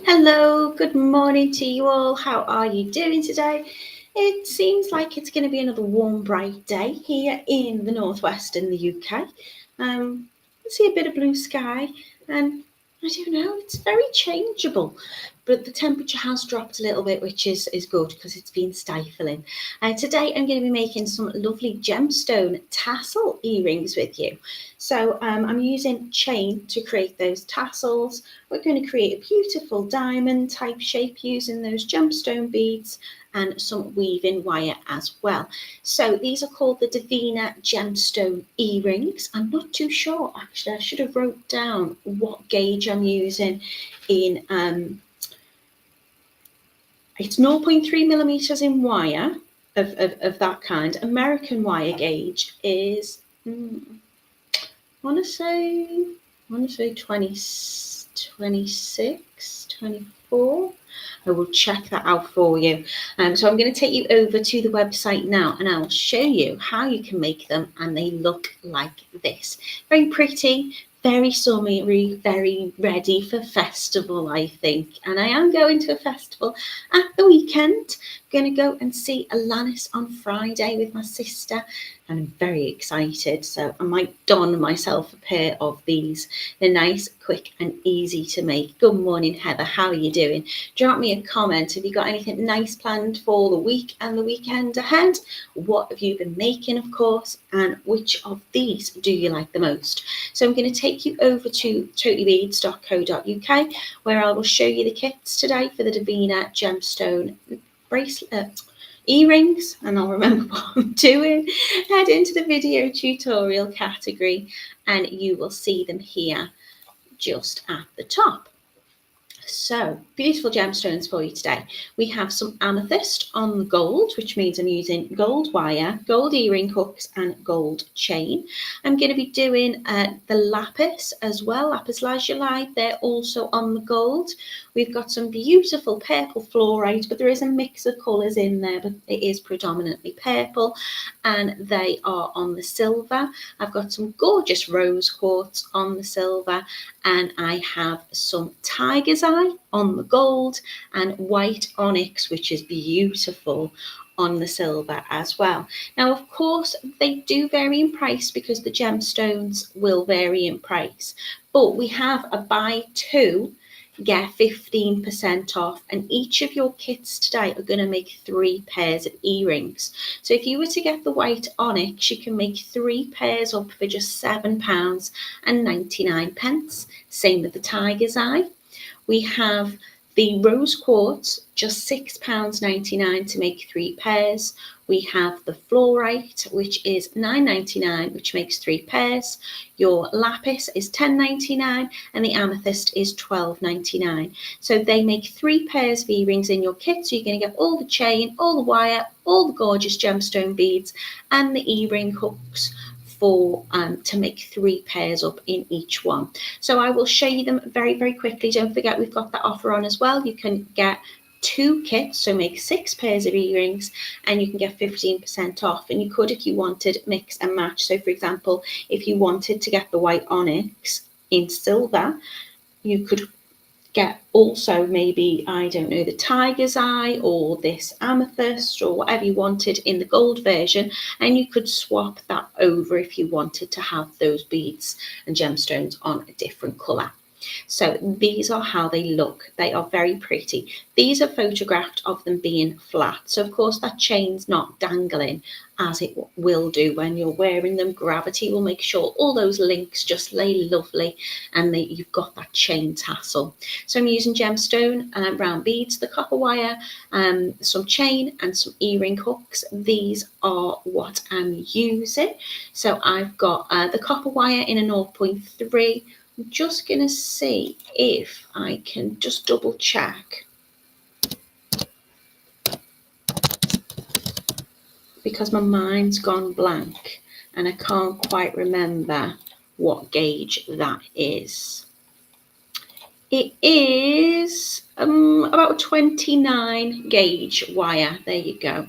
Hello, good morning to you all. How are you doing today? It seems like it's going to be another warm, bright day here in the northwest in the UK. I see a bit of blue sky, and I don't know, it's very changeable. But the temperature has dropped a little bit, which is good because it's been stifling. Today, I'm going to be making some lovely gemstone tassel earrings with you. So, I'm using chain to create those tassels. We're going to create a beautiful diamond type shape using those gemstone beads and some weaving wire as well. So these are called the Davina gemstone earrings. I'm not too sure actually. I should have wrote down what gauge I'm using in it's 0.3 millimeters in wire of that kind. American wire gauge is I want to say 20, 26, 24. I will check that out for you. So I'm going to take you over to the website now and I'll show you how you can make them, and they look like this. Very pretty, very summery, very ready for festival, I think. And I am going to a festival at the weekend. I'm going to go and see Alanis on Friday with my sister, and I'm very excited. So I might don myself a pair of these. They're nice, quick, and easy to make. Good morning, Heather. How are you doing? Drop me a comment. Have you got anything nice planned for the week and the weekend ahead? What have you been making, of course, and which of these do you like the most? So I'm going to take you over to totallybeads.co.uk, where I will show you the kits today for the Davina gemstone bracelet earrings, and I'll remember what I'm doing. Head into the video tutorial category and you will see them here just at the top. So, beautiful gemstones for you today. We have some amethyst on the gold, which means I'm using gold wire, gold earring hooks, and gold chain. I'm going to be doing the lapis as well, lapis lazuli. They're also on the gold. We've got some beautiful purple fluorite, but there is a mix of colours in there, but it is predominantly purple, and they are on the silver. I've got some gorgeous rose quartz on the silver, and I have some tiger's eye on the gold and white onyx, which is beautiful, on the silver as well. Now, of course, they do vary in price because the gemstones will vary in price, but we have a buy two, get 15% off, and each of your kits today are going to make 3 pairs of earrings. So if you were to get the white onyx, you can make 3 pairs up for just £7.99. Same with the tiger's eye. We have the rose quartz, just £6.99 to make 3 pairs. We have the fluorite, which is £9.99, which makes 3 pairs. Your lapis is £10.99, and the amethyst is £12.99. So they make 3 pairs of earrings in your kit. So you're going to get all the chain, all the wire, all the gorgeous gemstone beads, and the earring hooks to make 3 pairs up in each one. So I will show you them very, very quickly. Don't forget we've got that offer on as well. You can get 2 kits, so make 6 pairs of earrings, and you can get 15% off. And you could, if you wanted, mix and match. So for example, if you wanted to get the white onyx in silver, you could get also maybe, I don't know, the tiger's eye or this amethyst or whatever you wanted in the gold version, and you could swap that over if you wanted to have those beads and gemstones on a different colour. So these are how they look. They are very pretty. These are photographed of them being flat. So of course that chain's not dangling as it will do when you're wearing them. Gravity will make sure all those links just lay lovely and you've got that chain tassel. So I'm using gemstone round beads, the copper wire, some chain and some earring hooks. These are what I'm using. So I've got the copper wire in a 0.3. I'm just going to see if I can just double check, because my mind's gone blank and I can't quite remember what gauge that is. It is About a 29 gauge wire. There you go.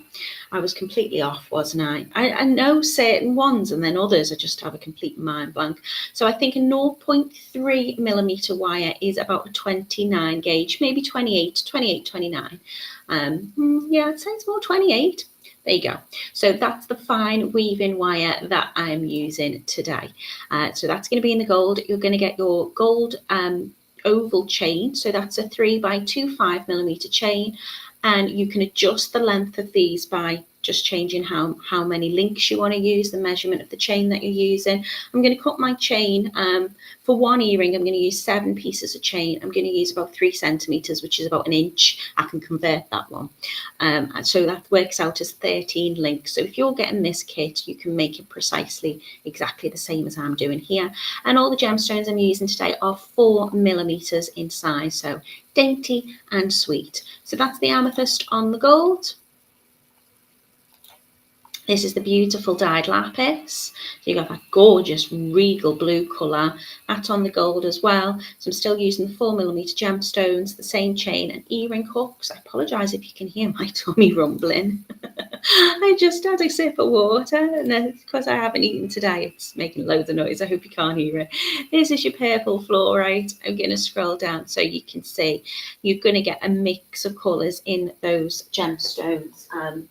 I was completely off, wasn't I? I know certain ones, and then others I just have a complete mind blank. So I think a 0.3 millimeter wire is about a 29 gauge, maybe 28, 29. Yeah, I'd say it's more 28. There you go. So that's the fine weaving wire that I'm using today. So that's going to be in the gold. You're going to get your gold oval chain. So that's a 3 by 2.5 millimeter chain. And you can adjust the length of these by just changing how many links you want to use, the measurement of the chain that you're using. I'm going to cut my chain. For one earring, I'm going to use 7 pieces of chain. I'm going to use about 3 centimeters, which is about an inch. I can convert that one. And so that works out as 13 links. So if you're getting this kit, you can make it precisely exactly the same as I'm doing here. And all the gemstones I'm using today are 4 millimeters in size. So dainty and sweet. So that's the amethyst on the gold. This is the beautiful dyed lapis. So you got that gorgeous regal blue colour. That's on the gold as well. So I'm still using the 4 millimeter gemstones, the same chain and earring hooks. I apologise if you can hear my tummy rumbling. I just had a sip of water, and because I haven't eaten today, it's making loads of noise. I hope you can't hear it. This is your purple fluorite. I'm going to scroll down so you can see. You're going to get a mix of colours in those gemstones.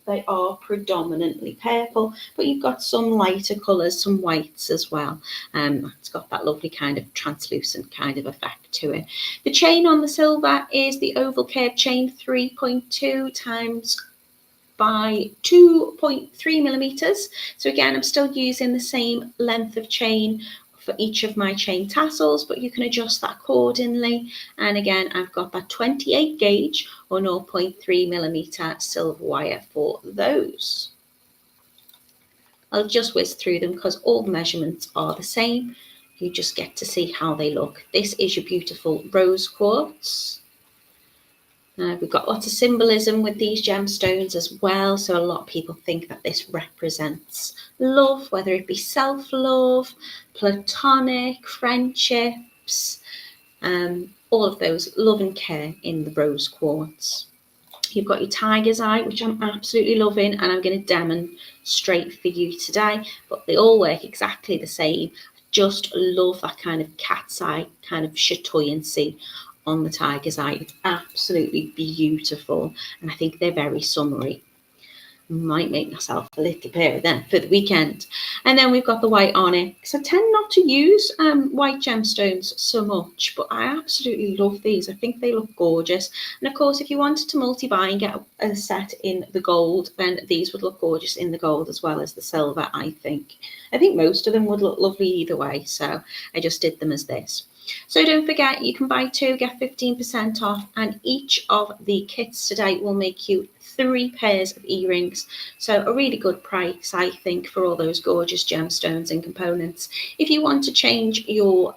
They are predominantly purple, but you've got some lighter colours, some whites as well. It's got that lovely kind of translucent kind of effect to it. The chain on the silver is the oval curved chain, 3.2 times by 2.3 millimeters. So again, I'm still using the same length of chain for each of my chain tassels, but you can adjust that accordingly. And again, I've got that 28 gauge or 0.3 millimeter silver wire for those. I'll just whiz through them because all the measurements are the same. You just get to see how they look. This is your beautiful rose quartz. We've got lots of symbolism with these gemstones as well. So a lot of people think that this represents love, whether it be self-love, platonic, friendships, all of those, love and care in the rose quartz. You've got your tiger's eye, which I'm absolutely loving, and I'm going to demonstrate for you today, but they all work exactly the same. Just love that kind of cat's eye, kind of chatoyancy on the tiger's eye. It's absolutely beautiful, and I think they're very summery. Might make myself a little pair of them for the weekend. And then we've got the white onyx. I tend not to use white gemstones so much, but I absolutely love these. I think they look gorgeous. And of course, if you wanted to multi-buy and get a set in the gold, then these would look gorgeous in the gold as well as the silver, I think. I think most of them would look lovely either way, so I just did them as this. So don't forget, you can buy 2, get 15% off, and each of the kits today will make you 3 pairs of earrings. So a really good price, I think, for all those gorgeous gemstones and components. If you want to change your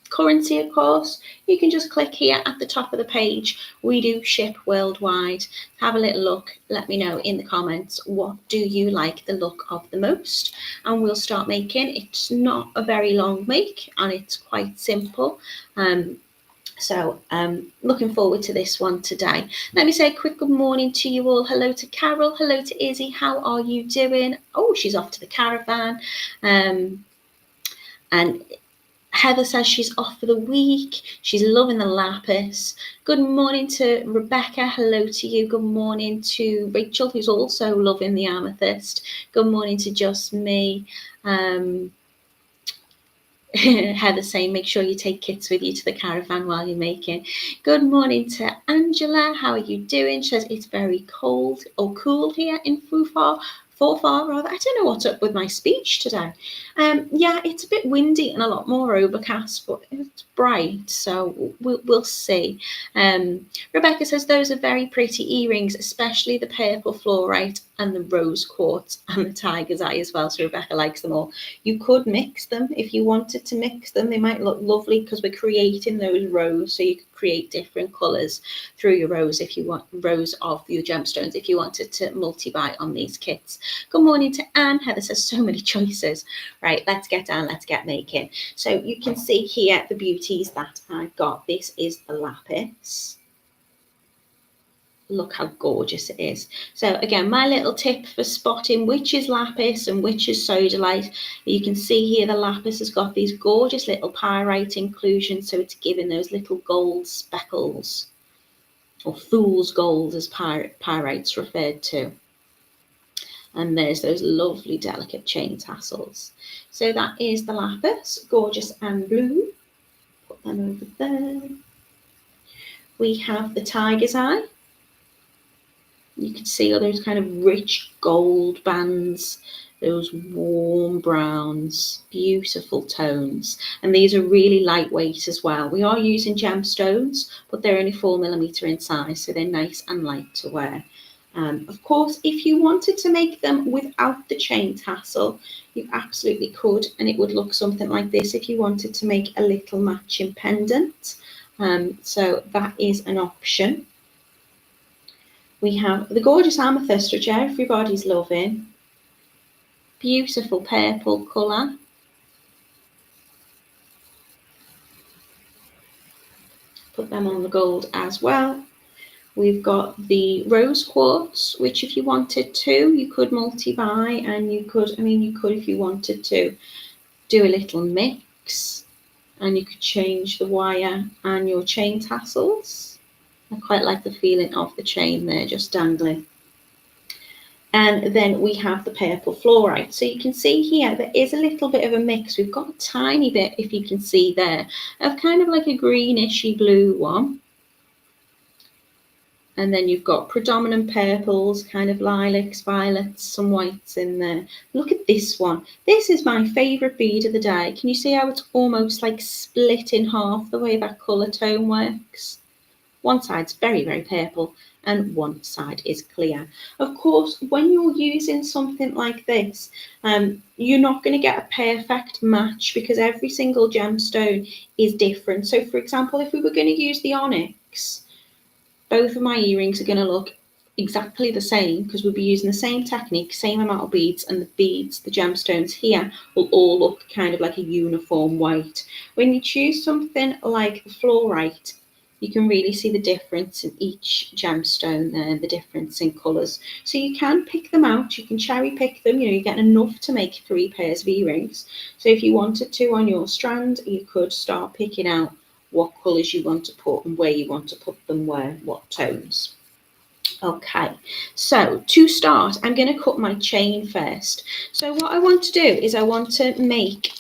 currency, of course, you can just click here at the top of the page. We do ship worldwide. Have a little look. Let me know in the comments, what do you like the look of the most? And we'll start making. It's not a very long make, and it's quite simple. So looking forward to this one today. Let me say a quick good morning to you all. Hello to Carol. Hello to Izzy. How are you doing? Oh, she's off to the caravan. And Heather says she's off for the week. She's loving the lapis. Good morning to Rebecca. Hello to you. Good morning to Rachel, who's also loving the amethyst. Good morning to Just Me. Heather saying, make sure you take kits with you to the caravan while you're making. Good morning to Angela. How are you doing? She says it's very cold or cool here in Forfar. I don't know what's up with my speech today. Yeah, it's a bit windy and a lot more overcast, but it's bright, so we'll see. Rebecca says those are very pretty earrings, especially the purple fluorite and the rose quartz and the tiger's eye as well. So Rebecca likes them all. You could mix them if you wanted to mix them. They might look lovely because we're creating those rows, so you could create different colours through your rows if you want, rows of your gemstones, if you wanted to multi-buy on these kits. Good morning to Anne. Heather says so many choices. Right, let's get down, let's get making. So you can see here the beauties that I've got. This is the lapis. Look how gorgeous it is. So again, my little tip for spotting which is lapis and which is sodalite. You can see here the lapis has got these gorgeous little pyrite inclusions, so it's giving those little gold speckles, or fool's gold as pyrite's referred to. And there's those lovely delicate chain tassels. So that is the lapis, gorgeous and blue. Put them over there. We have the tiger's eye. You can see all those kind of rich gold bands, those warm browns, beautiful tones. And these are really lightweight as well. We are using gemstones, but they're only 4mm in size, so they're nice and light to wear. Of course, if you wanted to make them without the chain tassel, you absolutely could, and it would look something like this if you wanted to make a little matching pendant. So that is an option. We have the gorgeous amethyst, which everybody's loving. Beautiful purple colour. Put them on the gold as well. We've got the rose quartz, which if you wanted to, you could multi-buy, and you could if you wanted to do a little mix, and you could change the wire and your chain tassels. I quite like the feeling of the chain there just dangling. And then we have the purple fluorite. So you can see here, there is a little bit of a mix. We've got a tiny bit, if you can see there, of kind of like a greenishy blue one. And then you've got predominant purples, kind of lilacs, violets, some whites in there. Look at this one. This is my favourite bead of the day. Can you see how it's almost like split in half, the way that colour tone works? One side's very, very purple and one side is clear. Of course, when you're using something like this, you're not going to get a perfect match because every single gemstone is different. So for example, if we were going to use the onyx, both of my earrings are going to look exactly the same because we'll be using the same technique, same amount of beads, and the beads, the gemstones here, will all look kind of like a uniform white. When you choose something like the fluorite, you can really see the difference in each gemstone there, the difference in colours. So you can pick them out, you can cherry pick them, you get enough to make 3 pairs of earrings. So if you wanted to on your strand, you could start picking out what colours you want to put and where you want to put them, where, what tones. Okay, so to start, I'm going to cut my chain first. So what I want to do is I want to make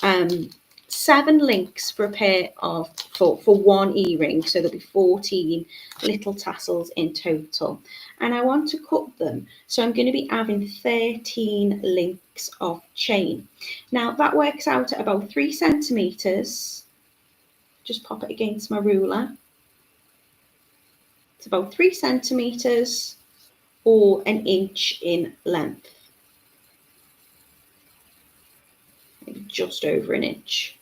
7 links for a pair of, for one earring, so there'll be 14 little tassels in total, and I want to cut them, so I'm going to be having 13 links of chain. Now that works out at about 3 centimeters. Just pop it against my ruler. It's about 3 centimeters or 1 inch in length, maybe just over 1 inch.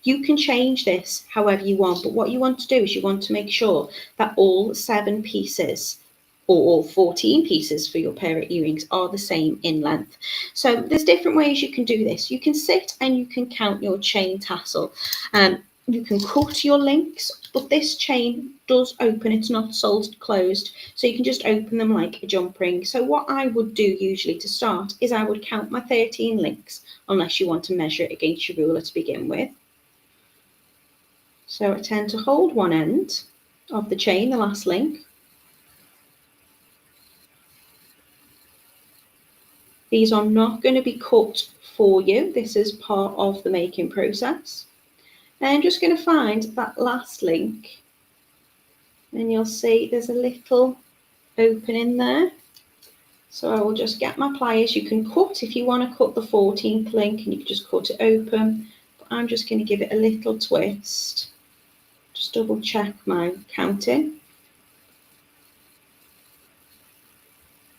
You can change this however you want, but what you want to do is you want to make sure that all 7 pieces or all 14 pieces for your pair of earrings are the same in length. So there's different ways you can do this. You can sit and you can count your chain tassel. You can cut your links, but this chain does open, it's not sold closed, so you can just open them like a jump ring. So what I would do usually to start is I would count my 13 links, unless you want to measure it against your ruler to begin with. So I tend to hold one end of the chain, the last link. These are not going to be cut for you. This is part of the making process. And I'm just going to find that last link, and you'll see there's a little opening there. So I will just get my pliers. You can cut if you want to cut the 14th link, and you can just cut it open. But I'm just going to give it a little twist. Just double check my counting.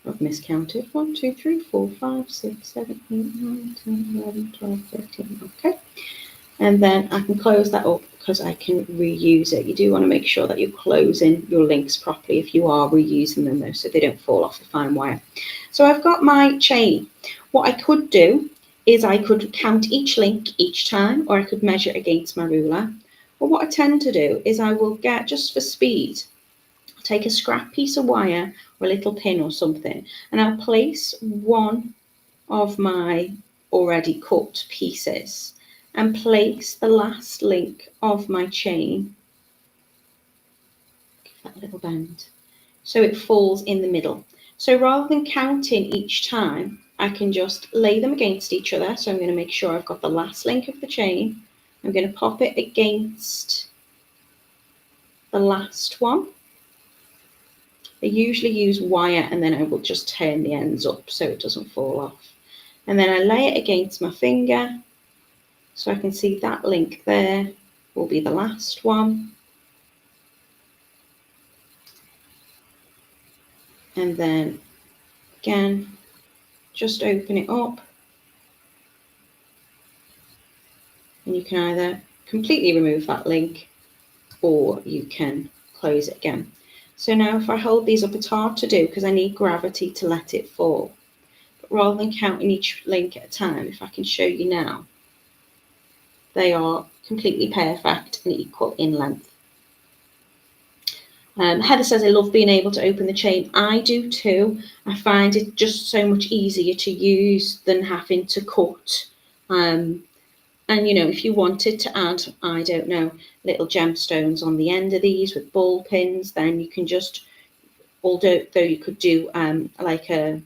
I've miscounted. 1, 2, 3, 4, 5, 6, 7, 8, 9, 10, 11, 12, 13. Okay. And then I can close that up because I can reuse it. You do want to make sure that you're closing your links properly if you are reusing them though, so they don't fall off the fine wire. So I've got my chain. What I could do is I could count each link each time, or I could measure against my ruler. But what I tend to do is I will get, just for speed, take a scrap piece of wire or a little pin or something, and I'll place one of my already cut pieces and place the last link of my chain, give that a little bend, so it falls in the middle. So rather than counting each time, I can just lay them against each other. So I'm going to make sure I've got the last link of the chain. I'm going to pop it against the last one. I usually use wire and then I will just turn the ends up so it doesn't fall off. And then I lay it against my finger so I can see that link there will be the last one. And then again, just open it up. And you can either completely remove that link or you can close it again. So now if I hold these up, it's hard to do because I need gravity to let it fall. But rather than counting each link at a time, if I can show you now, they are completely perfect and equal in length. Heather says, I love being able to open the chain. I do too. I find it just so much easier to use than having to cut. And, you know, if you wanted to add, I don't know, little gemstones on the end of these with ball pins, then you can just, although you could do like a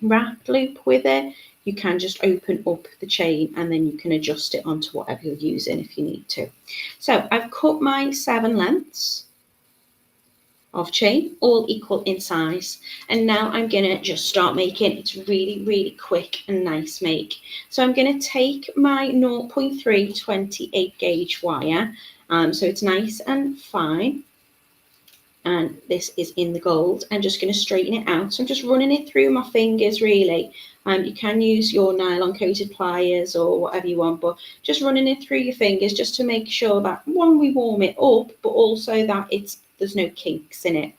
wrap loop with it, you can just open up the chain and then you can adjust it onto whatever you're using if you need to. So I've cut my 7 lengths of chain, all equal in size, and now I'm gonna just start making. It's really quick and nice make. So I'm gonna take my 0.3 28 gauge wire, so it's nice and fine, and this is in the gold. I'm just going to straighten it out, so I'm just running it through my fingers really. You can use your nylon coated pliers or whatever you want, but just running it through your fingers just to make sure that one, we warm it up, but also that there's no kinks in it.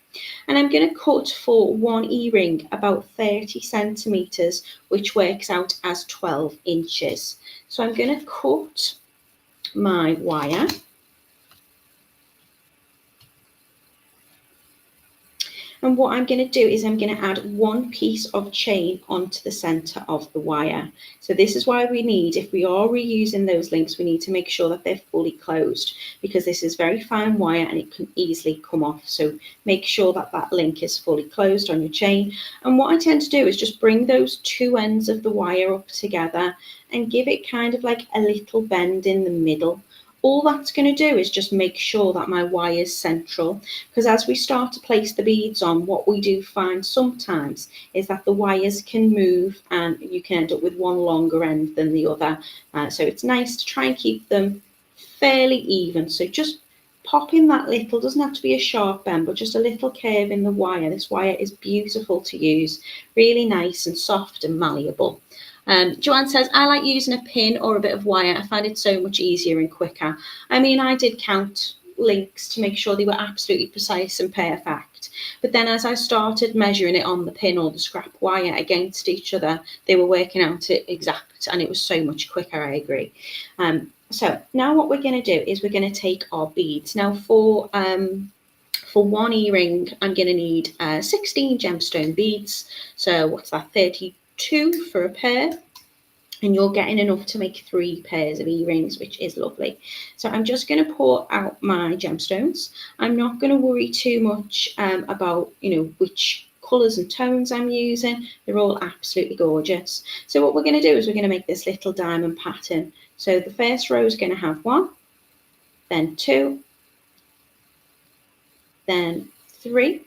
And I'm going to cut for one earring about 30 centimeters, which works out as 12 inches. So I'm going to cut my wire. And what I'm going to do is I'm going to add one piece of chain onto the center of the wire. So this is why we need, if we are reusing those links, we need to make sure that they're fully closed, because this is very fine wire and it can easily come off. So make sure that that link is fully closed on your chain. And what I tend to do is just bring those two ends of the wire up together and give it kind of like a little bend in the middle. All that's going to do is just make sure that my wire is central, because as we start to place the beads on, what we do find sometimes is that the wires can move and you can end up with one longer end than the other. So it's nice to try and keep them fairly even. So just pop in that little, doesn't have to be a sharp bend, but just a little curve in the wire. This wire is beautiful to use, really nice and soft and malleable. Joanne says, I like using a pin or a bit of wire. I find it so much easier and quicker. I mean, I did count links to make sure they were absolutely precise and perfect. But then as I started measuring it on the pin or the scrap wire against each other, they were working out it exact, and it was so much quicker, I agree. So now what we're going to do is we're going to take our beads. Now for one earring, I'm going to need 16 gemstone beads. So what's that, 32 for a pair, and you're getting enough to make 3 pairs of earrings, which is lovely. So I'm just going to pour out my gemstones. I'm not going to worry too much about, you know, which colours and tones I'm using. They're all absolutely gorgeous. So what we're going to do is we're going to make this little diamond pattern. So the first row is going to have 1, then 2, then 3,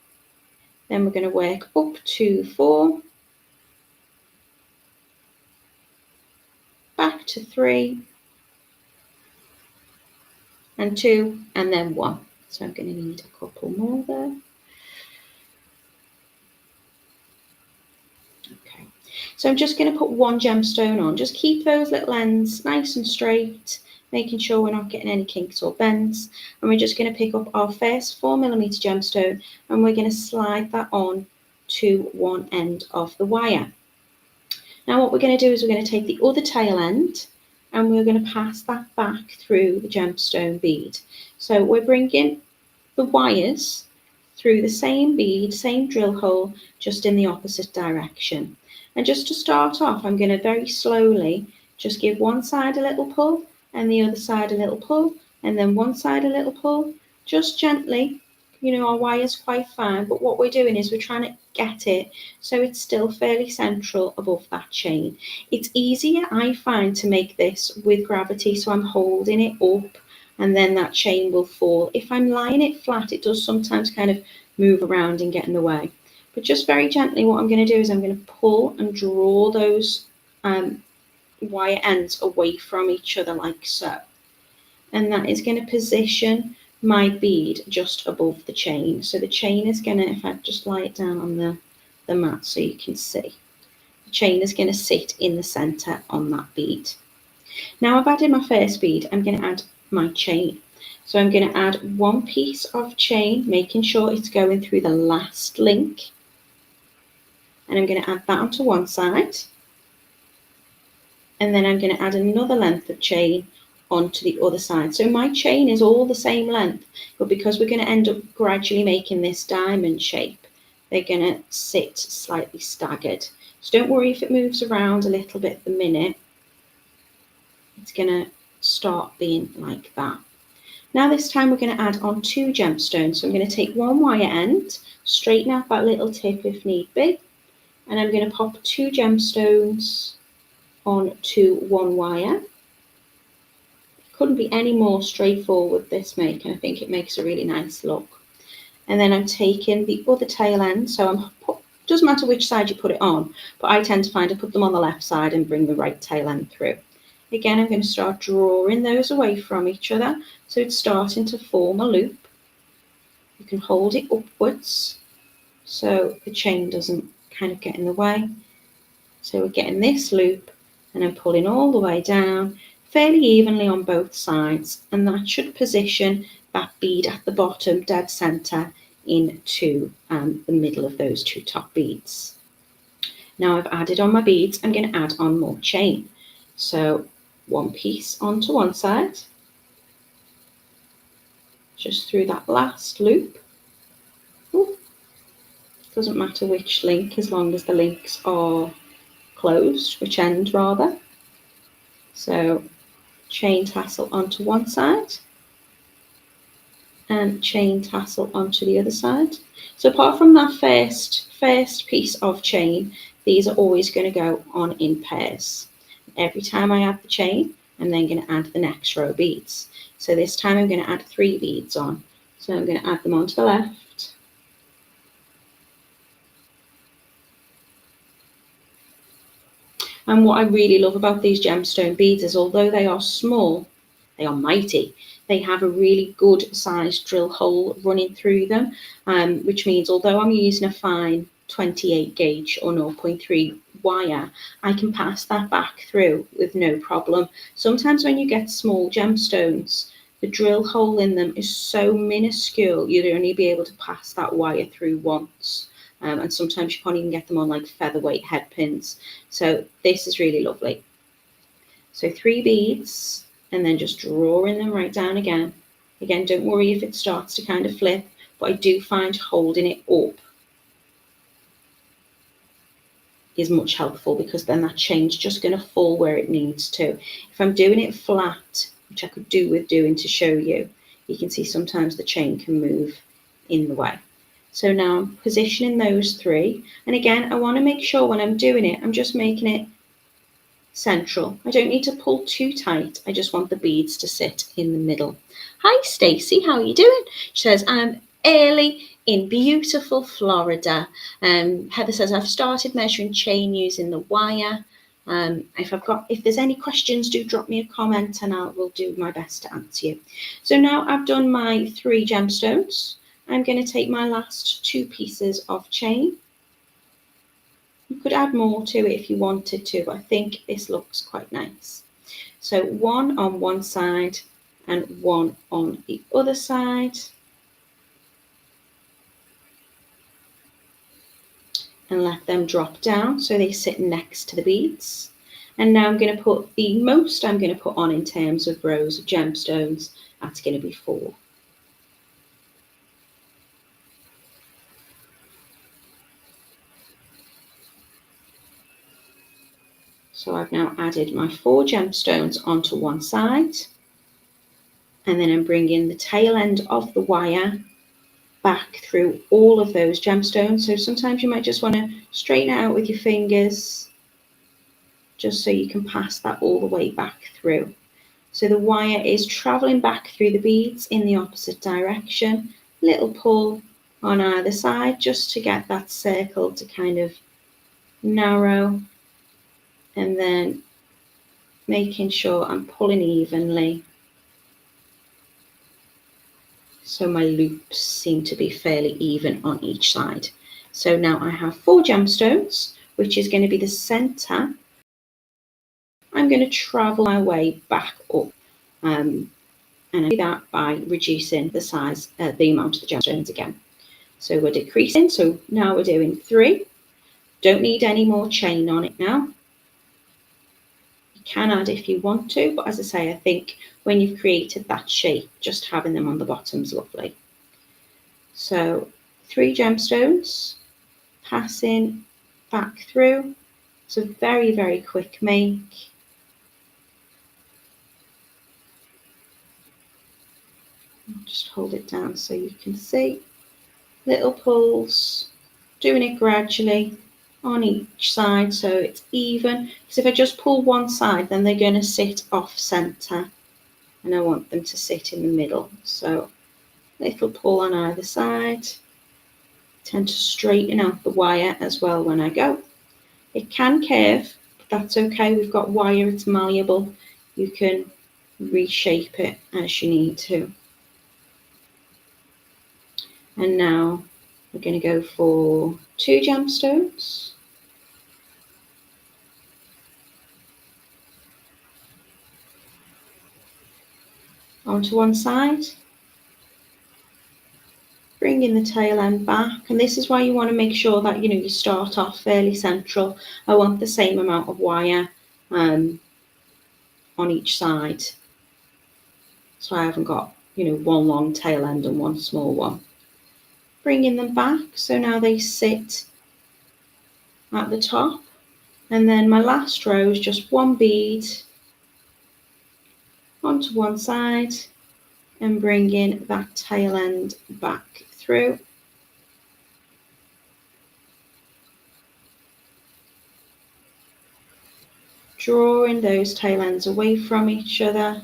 then we're going to work up to 4, back to 3 and 2, and then 1. So I'm going to need a couple more there. Okay, so I'm just going to put 1 gemstone on. Just keep those little ends nice and straight, making sure we're not getting any kinks or bends. And we're just going to pick up our first 4mm gemstone and we're going to slide that on to one end of the wire. Now what we're going to do is we're going to take the other tail end and we're going to pass that back through the gemstone bead. So we're bringing the wires through the same bead, same drill hole, just in the opposite direction. And just to start off, I'm going to very slowly just give one side a little pull and the other side a little pull, and then one side a little pull, just gently. You know, our wire's quite fine, but what we're doing is we're trying to get it so it's still fairly central above that chain. It's easier, I find, to make this with gravity, so I'm holding it up and then that chain will fall. If I'm lying it flat, it does sometimes kind of move around and get in the way. But just very gently, what I'm going to do is I'm going to pull and draw those wire ends away from each other like so. And that is going to position my bead just above the chain. So the chain is going to, if I just lie it down on the mat so you can see, the chain is going to sit in the centre on that bead. Now I've added my first bead, I'm going to add my chain. So I'm going to add one piece of chain, making sure it's going through the last link. And I'm going to add that onto one side. And then I'm going to add another length of chain onto the other side. So my chain is all the same length, but because we're going to end up gradually making this diamond shape, they're going to sit slightly staggered. So don't worry if it moves around a little bit at the minute. It's going to start being like that. Now this time we're going to add on 2 gemstones. So I'm going to take one wire end, straighten out that little tip if need be, and I'm going to pop 2 gemstones onto one wire. Couldn't be any more straightforward, this make, and I think it makes a really nice look. And then I'm taking the other tail end, so doesn't matter which side you put it on, but I tend to find I put them on the left side and bring the right tail end through. Again, I'm going to start drawing those away from each other, so it's starting to form a loop. You can hold it upwards so the chain doesn't kind of get in the way. So we're getting this loop, and I'm pulling all the way down fairly evenly on both sides, and that should position that bead at the bottom dead center into the middle of those 2 top beads. Now I've added on my beads, I'm going to add on more chain. So one piece onto one side, just through that last loop. Ooh. Doesn't matter which link, as long as the links are closed, which end rather. So chain tassel onto one side and chain tassel onto the other side. So apart from that first piece of chain, these are always going to go on in pairs. Every time I add the chain, I'm then going to add the next row of beads. So this time I'm going to add 3 beads on. So I'm going to add them onto the left, and what I really love about these gemstone beads is, although they are small, they are mighty. They have a really good sized drill hole running through them, which means although I'm using a fine 28 gauge or 0.3 wire, I can pass that back through with no problem. Sometimes when you get small gemstones, the drill hole in them is so minuscule, you'd only be able to pass that wire through once. And sometimes you can't even get them on like featherweight head pins. So this is really lovely. So 3 beads, and then just drawing them right down again. Again, don't worry if it starts to kind of flip, but I do find holding it up is much helpful, because then that chain's just going to fall where it needs to. If I'm doing it flat, which I could do with doing to show you, you can see sometimes the chain can move in the way. So now I'm positioning those 3. And again, I want to make sure when I'm doing it, I'm just making it central. I don't need to pull too tight. I just want the beads to sit in the middle. Hi, Stacey. How are you doing? She says, I'm early in beautiful Florida. Heather says, I've started measuring chain using the wire. If there's any questions, do drop me a comment and I will do my best to answer you. So now I've done my 3 gemstones. I'm going to take my last 2 pieces of chain. You could add more to it if you wanted to, but I think this looks quite nice. So 1 on one side and 1 on the other side. And let them drop down so they sit next to the beads. And now I'm going to put the most I'm going to put on in terms of rows of gemstones. That's going to be 4. So I've now added my 4 gemstones onto one side, and then I'm bringing the tail end of the wire back through all of those gemstones. So sometimes you might just want to straighten it out with your fingers, just so you can pass that all the way back through. So the wire is traveling back through the beads in the opposite direction. Little pull on either side just to get that circle to kind of narrow, and then making sure I'm pulling evenly so my loops seem to be fairly even on each side. So now I have 4 gemstones, which is going to be the center. I'm going to travel my way back up, and I do that by reducing the size, the amount of the gemstones again. So we're decreasing, so now we're doing 3. Don't need any more chain on it now. You can add if you want to, but as I say, I think when you've created that shape, just having them on the bottom is lovely. So 3 gemstones, passing back through. It's a very, very quick make. I'll just hold it down so you can see. Little pulls, doing it gradually on each side so it's even. Because if I just pull one side, then they're going to sit off center, and I want them to sit in the middle. So little pull on either side. Tend to straighten out the wire as well when I go. It can curve, but that's okay. We've got wire, it's malleable. You can reshape it as you need to. And now we're going to go for 2 gemstones. Onto one side. Bringing the tail end back, and this is why you want to make sure that you start off fairly central. I want the same amount of wire on each side, so I haven't got one long tail end and one small one. Bringing them back, so now they sit at the top, and then my last row is just 1 bead onto one side and bringing that tail end back through. Drawing those tail ends away from each other.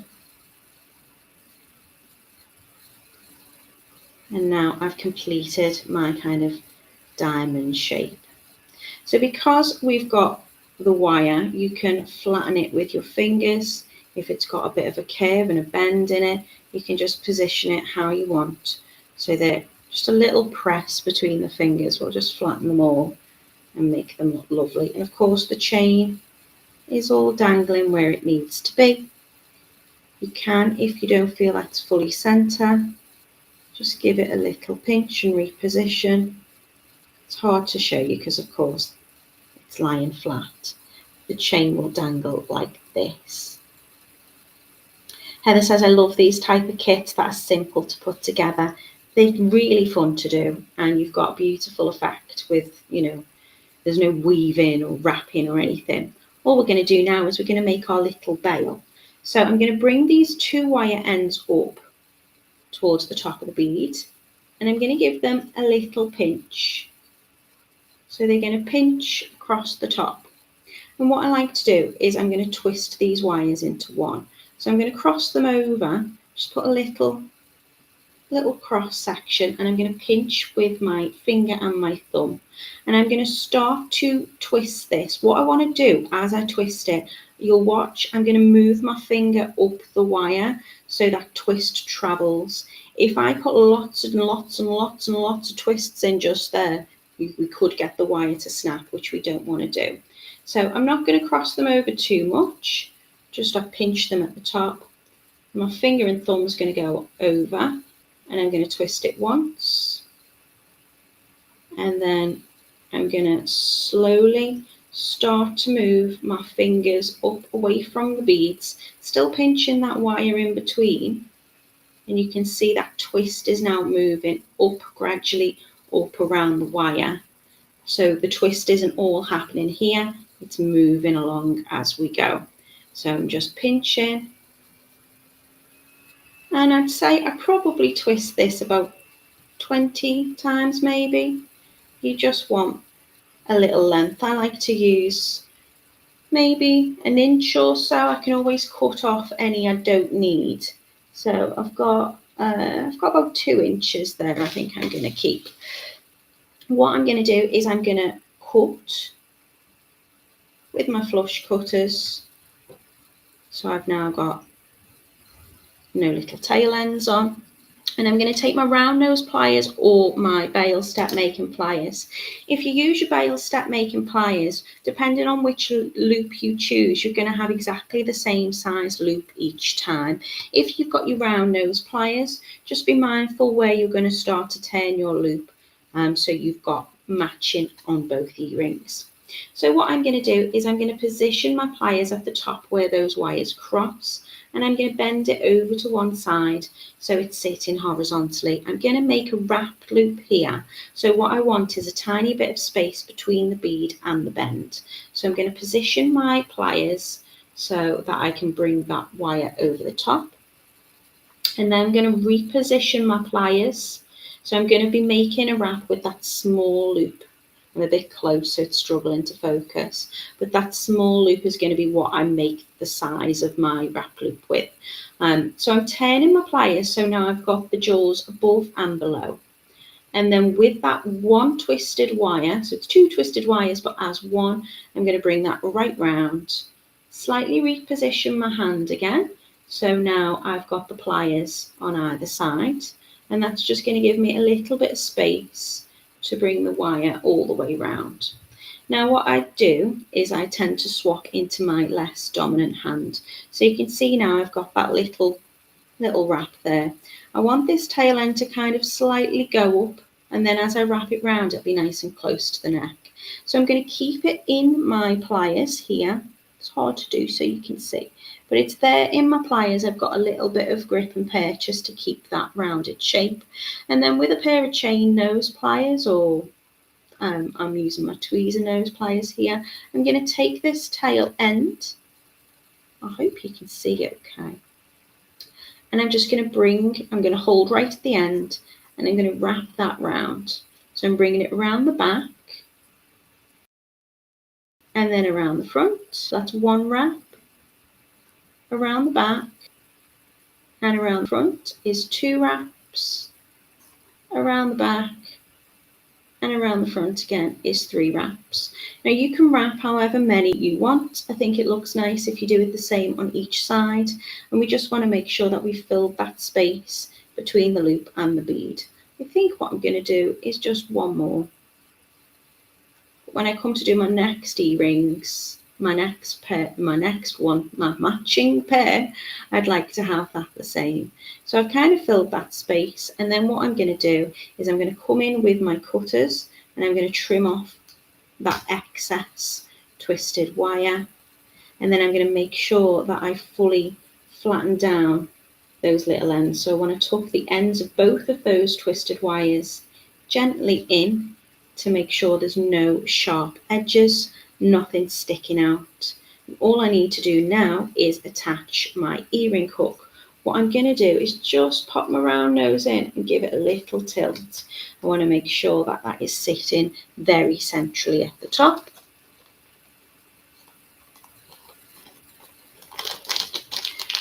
And now I've completed my kind of diamond shape. So because we've got the wire, you can flatten it with your fingers. If it's got a bit of a curve and a bend in it, you can just position it how you want. So that just a little press between the fingers will just flatten them all and make them look lovely. And of course the chain is all dangling where it needs to be. You can, if you don't feel that's fully centre, just give it a little pinch and reposition. It's hard to show you because of course it's lying flat. The chain will dangle like this. Heather says, I love these type of kits that are simple to put together. They're really fun to do, and you've got a beautiful effect with, there's no weaving or wrapping or anything. All we're going to do now is we're going to make our little veil. So I'm going to bring these 2 wire ends up towards the top of the bead, and I'm going to give them a little pinch. So they're going to pinch across the top. And what I like to do is I'm going to twist these wires into one. So I'm going to cross them over, just put a little cross section, and I'm going to pinch with my finger and my thumb. And I'm going to start to twist this. What I want to do as I twist it, you'll watch, I'm going to move my finger up the wire so that twist travels. If I put lots and lots and lots and lots of twists in just there, we could get the wire to snap, which we don't want to do. So I'm not going to cross them over too much, just I pinch them at the top. My finger and thumb is going to go over, and I'm going to twist it once, and then I'm going to slowly start to move my fingers up away from the beads, still pinching that wire in between, and you can see that twist is now moving up gradually up around the wire. So the twist isn't all happening here, it's moving along as we go. So I'm just pinching, and I'd say I probably twist this about 20 times maybe. You just want a little length. I like to use maybe an inch or so. I can always cut off any I don't need. So I've got about 2 inches there. I think I'm going to keep. What I'm going to do is I'm going to cut with my flush cutters. So I've now got no little tail ends on. And I'm going to take my round nose pliers or my bail step making pliers. If you use your bail step making pliers, depending on which loop you choose, you're going to have exactly the same size loop each time. If you've got your round nose pliers, just be mindful where you're going to start to turn your loop, so you've got matching on both earrings. So what I'm going to do is I'm going to position my pliers at the top where those wires cross, and I'm going to bend it over to one side so it's sitting horizontally. I'm going to make a wrapped loop here. So what I want is a tiny bit of space between the bead and the bend. So I'm going to position my pliers so that I can bring that wire over the top. And then I'm going to reposition my pliers. So I'm going to be making a wrap with that small loop. I'm a bit close, so it's struggling to focus. But that small loop is going to be what I make the size of my wrap loop with. So I'm turning my pliers, so now I've got the jaws above and below. And then with that one twisted wire, so it's 2 twisted wires, but as one, I'm going to bring that right round, slightly reposition my hand again. So now I've got the pliers on either side, and that's just going to give me a little bit of space to bring the wire all the way round. Now what I do is I tend to swap into my less dominant hand. So you can see now I've got that little wrap there. I want this tail end to kind of slightly go up, and then as I wrap it round, it'll be nice and close to the neck. So I'm going to keep it in my pliers here. It's hard to do so you can see, but it's there in my pliers. I've got a little bit of grip and purchase to keep that rounded shape. And then with a pair of chain nose pliers, or I'm using my tweezer nose pliers here, I'm going to take this tail end. I hope you can see it okay. And I'm just going to hold right at the end, and I'm going to wrap that round. So I'm bringing it around the back and then around the front. So that's one wrap. Around the back and around the front is 2 wraps. Around the back and around the front again is 3 wraps. Now you can wrap however many you want. I think it looks nice if you do it the same on each side, and we just want to make sure that we fill that space between the loop and the bead. I think what I'm going to do is just one more. When I come to do my next earrings, my matching pair, I'd like to have that the same. So I've kind of filled that space, and then what I'm going to do is I'm going to come in with my cutters and I'm going to trim off that excess twisted wire, and then I'm going to make sure that I fully flatten down those little ends. So I want to tuck the ends of both of those twisted wires gently in to make sure there's no sharp edges, nothing sticking out. All I need to do now is attach my earring hook. What I'm going to do is just pop my round nose in and give it a little tilt. I want to make sure that that is sitting very centrally at the top.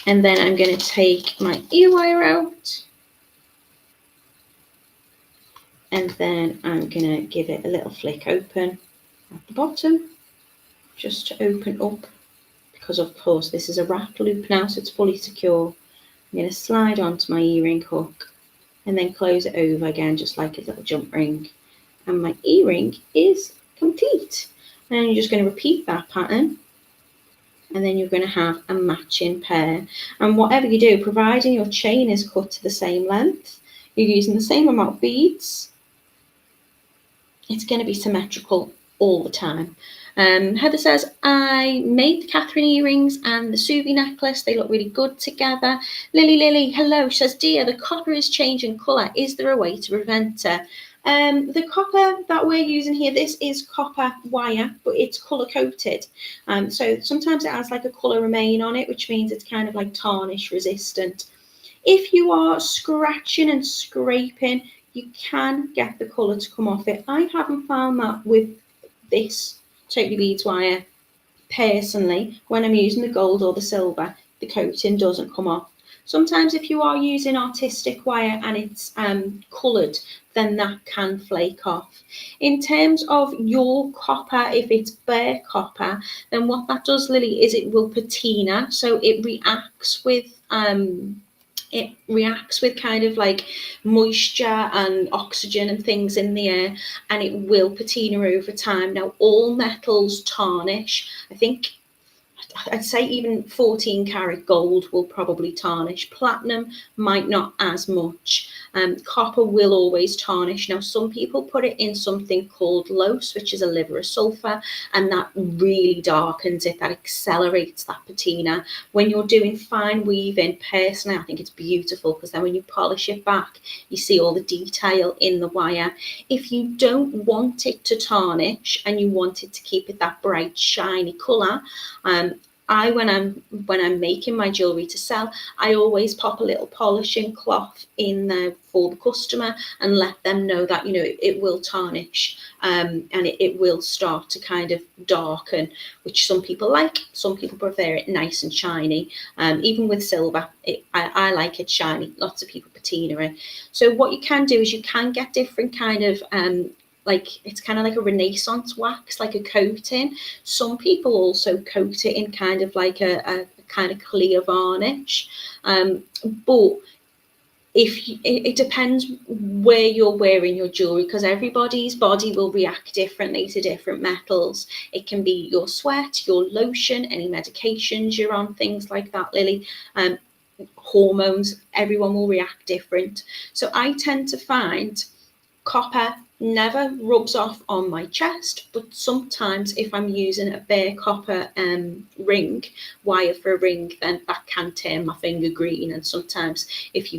And then I'm going to take my ear wire out, and then I'm going to give it a little flick open at the bottom, just to open up, because of course this is a wrap loop now, so it's fully secure. I'm going to slide onto my earring hook and then close it over again, just like a little jump ring, and my earring is complete. And you're just going to repeat that pattern, and then you're going to have a matching pair. And whatever you do, providing your chain is cut to the same length, you're using the same amount of beads, it's going to be symmetrical all the time. Heather says, I made the Catherine earrings and the Subi necklace. They look really good together. Lily, hello. She says, dear, the copper is changing colour. Is there a way to prevent it? The copper that we're using here, this is copper wire, but it's colour coated. So sometimes it has like a colour remain on it, which means it's kind of like tarnish resistant. If you are scratching and scraping, you can get the colour to come off it. I haven't found that with this Totally Beads wire. Personally, when I'm using the gold or the silver, the coating doesn't come off. Sometimes if you are using artistic wire and it's coloured, then that can flake off. In terms of your copper, if it's bare copper, then what that does, Lily, is it will patina. So it reacts with kind of like moisture and oxygen and things in the air, and it will patina over time. Now, all metals tarnish. I think I'd say even 14 karat gold will probably tarnish. Platinum might not as much. Copper will always tarnish. Now, some people put it in something called lose, which is a liver of sulfur, and that really darkens it. That accelerates that patina. When you're doing fine weaving, personally, I think it's beautiful because then when you polish it back, you see all the detail in the wire. If you don't want it to tarnish and you want it to keep it that bright, shiny colour, when I'm making my jewellery to sell, I always pop a little polishing cloth in there for the customer and let them know that, it will tarnish, and it will start to kind of darken, which some people like. Some people prefer it nice and shiny. Even with silver, I like it shiny. Lots of people patina it. So what you can do is you can get different kind of it's kind of like a Renaissance wax, like a coating. Some people also coat it in kind of like a kind of clear varnish. But it depends where you're wearing your jewelry, because everybody's body will react differently to different metals. It can be your sweat, your lotion, any medications you're on, things like that, Lily. Hormones, everyone will react different. So I tend to find copper never rubs off on my chest, but sometimes if I'm using a bare copper wire for a ring, then that can turn my finger green. And sometimes if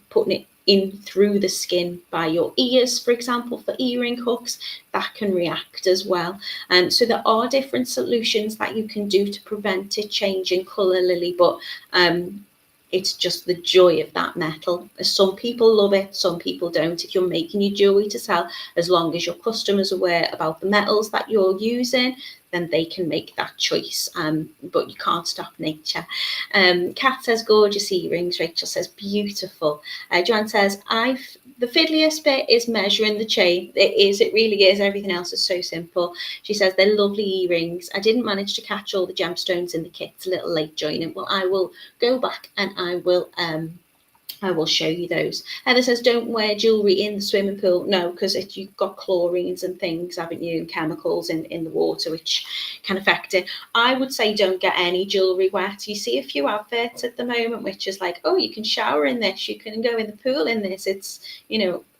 putting it in through the skin by your ears, for example, for earring hooks, that can react as well. And so there are different solutions that you can do to prevent it changing colour, Lily, but it's just the joy of that metal. Some people love it, some people don't. If you're making your jewellery to sell, as long as your customers are aware about the metals that you're using, then they can make that choice. But you can't stop nature. Kat says, gorgeous earrings. Rachel says, beautiful. Joanne says, the fiddliest bit is measuring the chain. It really is. Everything else is so simple. She says, they're lovely earrings. I didn't manage to catch all the gemstones in the kit. It's a little late joining. Well, I will go back and I will show you those. Heather says, don't wear jewellery in the swimming pool. No, because you've got chlorines and things, haven't you, and chemicals in the water, which can affect it. I would say don't get any jewellery wet. You see a few adverts at the moment, which is like, oh, you can shower in this, you can go in the pool in this, it's,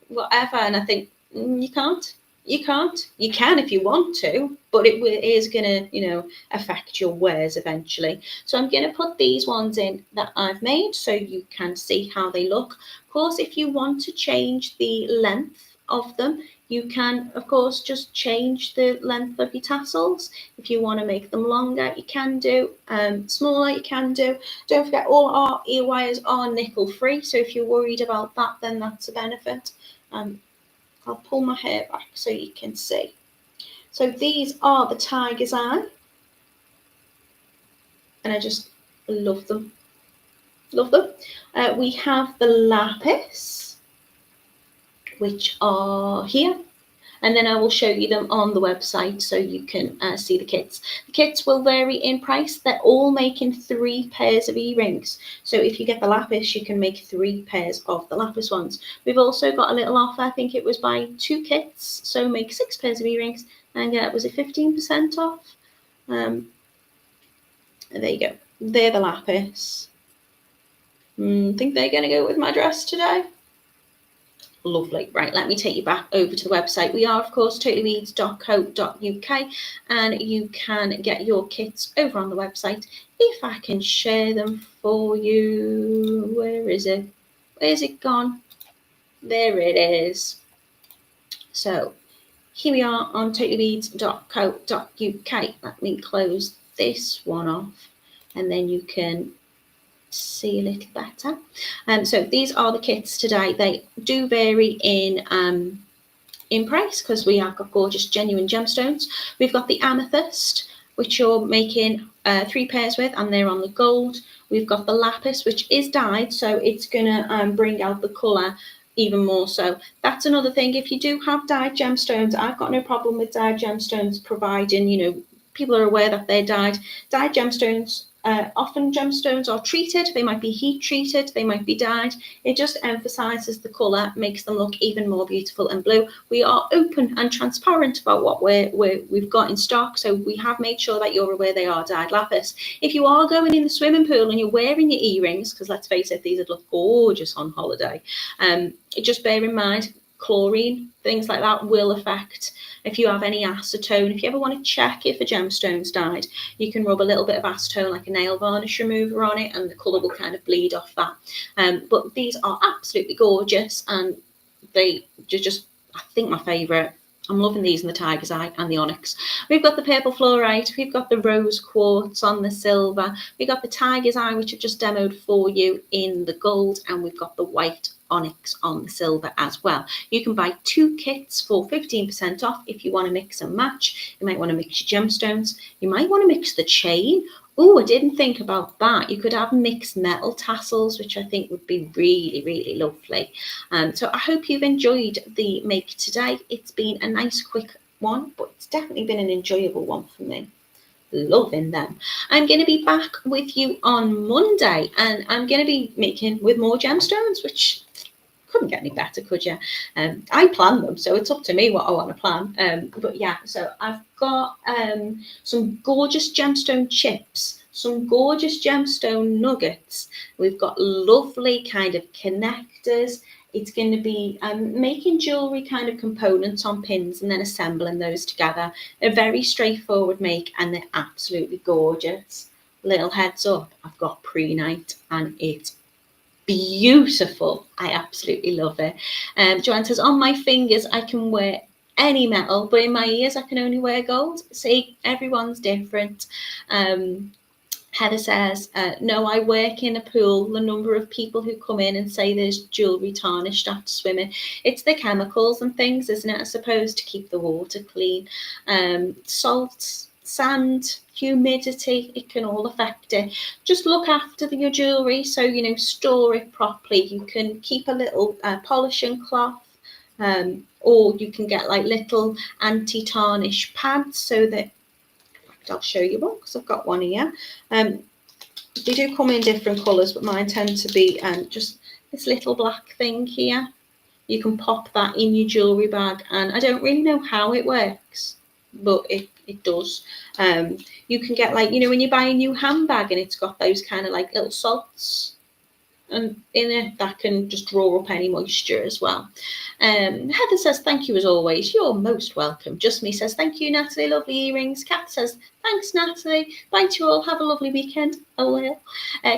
whatever. And I think, you can't. You can't. You can if you want to, but it is going to, affect your wears eventually. So I'm going to put these ones in that I've made so you can see how they look. Of course, if you want to change the length of them, you can, of course, just change the length of your tassels. If you want to make them longer, you can do. Smaller, you can do. Don't forget, all our ear wires are nickel free. So if you're worried about that, then that's a benefit. I'll pull my hair back so you can see. So these are the tiger's eye. And I just love them. Love them. We have the lapis, which are here. And then I will show you them on the website so you can see the kits. The kits will vary in price. They're all making 3 pairs of earrings. So if you get the lapis, you can make 3 pairs of the lapis ones. We've also got a little offer. I think it was buy 2 kits, so make 6 pairs of earrings. And was it 15% off? There you go. They're the lapis. Think they're going to go with my dress today. Lovely. Right, let me take you back over to the website. We are, of course, totallybeads.co.uk, and you can get your kits over on the website. If I can share them for you. Where is it? Where's it gone? There it is. So here we are on totalybeads.co.uk. Let me close this one off and then you can see a little better. So these are the kits today. They do vary in price because we have got gorgeous genuine gemstones. We've got the amethyst, which you're making 3 pairs with, and they're on the gold. We've got the lapis, which is dyed, so it's gonna bring out the colour even more so. That's another thing. If you do have dyed gemstones, I've got no problem with dyed gemstones, providing people are aware that they're dyed. Dyed gemstones, often gemstones are treated. They might be heat treated, they might be dyed. It just emphasises the colour, makes them look even more beautiful and blue. We are open and transparent about what we've got in stock, so we have made sure that you're aware they are dyed lapis. If you are going in the swimming pool and you're wearing your earrings, because let's face it, these would look gorgeous on holiday, just bear in mind chlorine, things like that will affect. If you have any acetone, if you ever want to check if a gemstone's dyed, you can rub a little bit of acetone, like a nail varnish remover, on it, and the colour will kind of bleed off that. But these are absolutely gorgeous, and they just, I think, my favourite. I'm loving these in the tiger's eye and the onyx. We've got the purple fluorite, we've got the rose quartz on the silver, we've got the tiger's eye, which I've just demoed for you, in the gold, and we've got the white onyx on the silver as well. You can buy 2 kits for 15% off if you want to mix and match. You might want to mix your gemstones. You might want to mix the chain. Oh, I didn't think about that. You could have mixed metal tassels, which I think would be really, really lovely. So I hope you've enjoyed the make today. It's been a nice quick one, but it's definitely been an enjoyable one for me. Loving them. I'm going to be back with you on Monday, and I'm going to be making with more gemstones, which couldn't get any better, could you? I plan them, so it's up to me what I want to plan. But yeah, so I've got some gorgeous gemstone chips, some gorgeous gemstone nuggets. We've got lovely kind of connectors. It's going to be making jewellery kind of components on pins and then assembling those together. They're very straightforward make, and they're absolutely gorgeous. Little heads up, I've got pre-night and it's beautiful. I absolutely love it. Joanne says, on my fingers I can wear any metal, but in my ears I can only wear gold. See, everyone's different. Heather says, no, I work in a pool. The number of people who come in and say there's jewellery tarnished after swimming. It's the chemicals and things, isn't it? I suppose, to keep the water clean. Salt, sand, humidity, it can all affect it. Just look after your jewellery, so store it properly. You can keep a little polishing cloth, or you can get like little anti-tarnish pads, so that I'll show you one because I've got one here. They do come in different colours, but mine tend to be just this little black thing here. You can pop that in your jewellery bag, and I don't really know how it works, but it does. You can get, like, when you buy a new handbag and it's got those kind of like little salts and in it, that can just draw up any moisture as well. Heather says, thank you as always. You're most welcome. Just Me says, thank you, Natalie. Lovely earrings. Kat says, thanks, Natalie. Bye to you all. Have a lovely weekend. I will.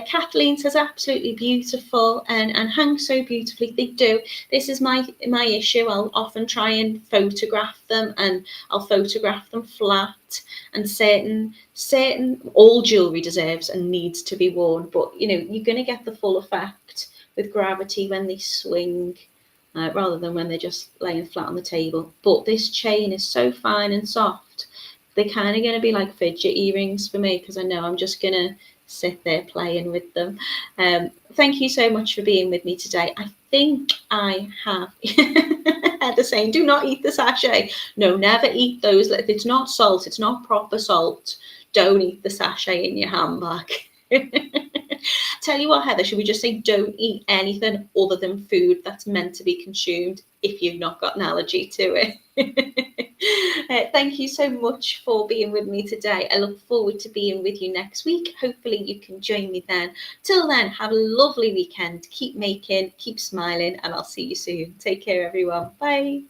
Kathleen says, absolutely beautiful and hang so beautifully. They do. This is my issue. I'll often try and photograph them, and I'll photograph them flat. And certain all jewellery deserves and needs to be worn, but you're going to get the full effect with gravity when they swing, rather than when they're just laying flat on the table. But this chain is so fine and soft, they're kind of going to be like fidget earrings for me, because I know I'm just going to sit there playing with them. Thank you so much for being with me today. I think I have Heather saying, do not eat the sachet. No, never eat those. If it's not salt, it's not proper salt, don't eat the sachet in your handbag. Tell you what, Heather, should we just say don't eat anything other than food that's meant to be consumed if you've not got an allergy to it? Thank you so much for being with me today. I look forward to being with you next week. Hopefully you can join me then. Till then, have a lovely weekend. Keep making, keep smiling, and I'll see you soon. Take care, everyone. Bye.